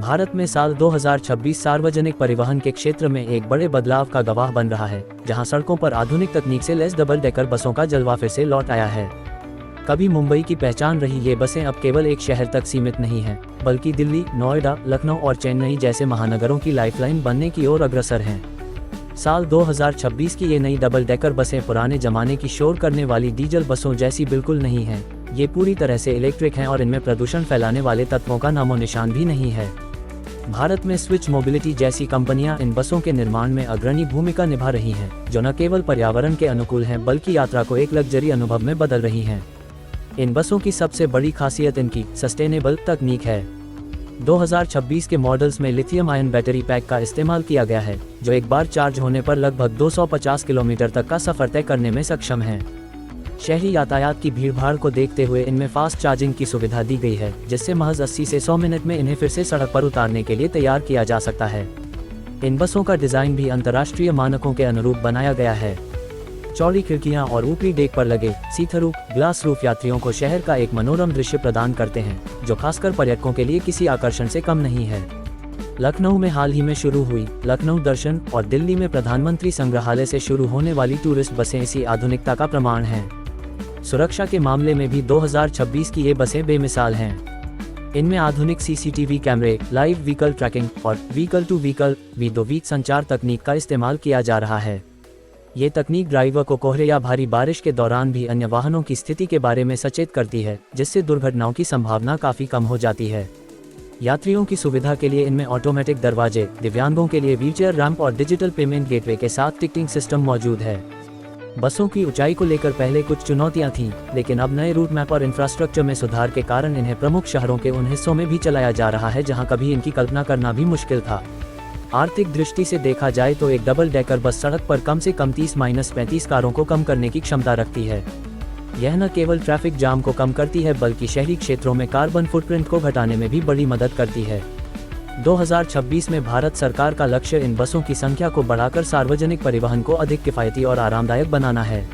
भारत में साल 2026 सार्वजनिक परिवहन के क्षेत्र में एक बड़े बदलाव का गवाह बन रहा है, जहां सड़कों पर आधुनिक तकनीक से लैस डबल डेकर बसों का जलवा फिर से लौट आया है। कभी मुंबई की पहचान रही ये बसें अब केवल एक शहर तक सीमित नहीं हैं, बल्कि दिल्ली, नोएडा, लखनऊ और चेन्नई जैसे महानगरों की लाइफलाइन बनने की ओर अग्रसर हैं। साल 2026 की ये नई डबल डेकर बसें पुराने जमाने की शोर करने वाली डीजल बसों जैसी बिल्कुल नहीं हैं। ये पूरी तरह से इलेक्ट्रिक हैं और इनमें प्रदूषण फैलाने वाले तत्वों का नामो निशान भी नहीं है। भारत में स्विच मोबिलिटी जैसी कंपनियां इन बसों के निर्माण में अग्रणी भूमिका निभा रही हैं, जो न केवल पर्यावरण के अनुकूल हैं बल्कि यात्रा को एक लग्जरी अनुभव में बदल रही हैं। इन बसों की सबसे बड़ी खासियत इनकी सस्टेनेबल तकनीक है। 2026 के मॉडल्स में लिथियम आयन बैटरी पैक का इस्तेमाल किया गया है, जो एक बार चार्ज होने पर लगभग 250 किलोमीटर तक का सफर तय करने में सक्षम है। शहरी यातायात की भीड़भाड़ को देखते हुए इनमें फास्ट चार्जिंग की सुविधा दी गई है, जिससे महज 80 से 100 मिनट में इन्हें फिर से सड़क पर उतारने के लिए तैयार किया जा सकता है। इन बसों का डिजाइन भी अंतर्राष्ट्रीय मानकों के अनुरूप बनाया गया है। चौड़ी खिड़कियां और ऊपरी डेक पर लगे सी थ्रू ग्लास रूफ यात्रियों को शहर का एक मनोरम दृश्य प्रदान करते हैं, जो खासकर पर्यटकों के लिए किसी आकर्षण से कम नहीं है। लखनऊ में हाल ही में शुरू हुई लखनऊ दर्शन और दिल्ली में प्रधानमंत्री संग्रहालय से शुरू होने वाली टूरिस्ट बसें इसी आधुनिकता का प्रमाण हैं। सुरक्षा के मामले में भी 2026 की ये बसें बेमिसाल हैं। इनमें आधुनिक सीसीटीवी कैमरे, लाइव व्हीकल ट्रैकिंग और व्हीकल टू व्हीकल V2V संचार तकनीक का इस्तेमाल किया जा रहा है। ये तकनीक ड्राइवर को कोहरे या भारी बारिश के दौरान भी अन्य वाहनों की स्थिति के बारे में सचेत करती है, जिससे दुर्घटनाओं की संभावना काफी कम हो जाती है। यात्रियों की सुविधा के लिए इनमें ऑटोमेटिक दरवाजे, दिव्यांगों के लिए व्हीलचेयर रैंप और डिजिटल पेमेंट गेटवे के साथ टिकटिंग सिस्टम मौजूद है। बसों की ऊंचाई को लेकर पहले कुछ चुनौतियां थीं, लेकिन अब नए रूट मैप और इंफ्रास्ट्रक्चर में सुधार के कारण इन्हें प्रमुख शहरों के उन हिस्सों में भी चलाया जा रहा है जहां कभी इनकी कल्पना करना भी मुश्किल था। आर्थिक दृष्टि से देखा जाए तो एक डबल डेकर बस सड़क पर कम से कम 30-35 कारों को कम करने की क्षमता रखती है। यह न केवल ट्रैफिक जाम को कम करती है, बल्कि शहरी क्षेत्रों में कार्बन फुटप्रिंट को घटाने में भी बड़ी मदद करती है। 2026 में भारत सरकार का लक्ष्य इन बसों की संख्या को बढ़ाकर सार्वजनिक परिवहन को अधिक किफायती और आरामदायक बनाना है।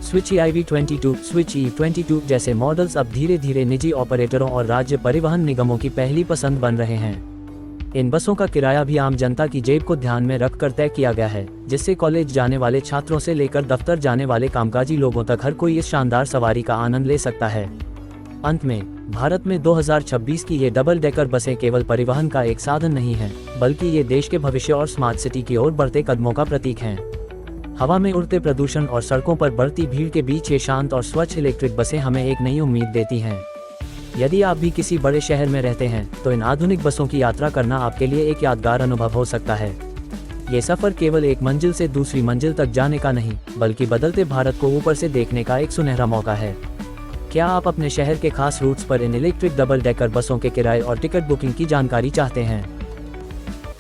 स्विच EIV22, स्विच E22 जैसे मॉडल्स अब धीरे धीरे निजी ऑपरेटरों और राज्य परिवहन निगमों की पहली पसंद बन रहे हैं। इन बसों का किराया भी आम जनता की जेब को ध्यान में रखकर तय किया गया है, जिससे कॉलेज जाने वाले छात्रों से लेकर दफ्तर जाने वाले कामकाजी लोगों तक हर कोई इस शानदार सवारी का आनंद ले सकता है। अंत में, भारत में 2026 की ये डबल डेकर बसें केवल परिवहन का एक साधन नहीं हैं, बल्कि ये देश के भविष्य और स्मार्ट सिटी की ओर बढ़ते कदमों का प्रतीक हैं। हवा में उड़ते प्रदूषण और सड़कों पर बढ़ती भीड़ के बीच ये शांत और स्वच्छ इलेक्ट्रिक बसें हमें एक नई उम्मीद देती हैं। यदि आप भी किसी बड़े शहर में रहते हैं, तो इन आधुनिक बसों की यात्रा करना आपके लिए एक यादगार अनुभव हो सकता है। ये सफर केवल एक मंजिल से दूसरी मंजिल तक जाने का नहीं, बल्कि बदलते भारत को ऊपर से देखने का एक सुनहरा मौका है। क्या आप अपने शहर के खास रूट्स पर इन इलेक्ट्रिक डबल डेकर बसों के किराए और टिकट बुकिंग की जानकारी चाहते हैं?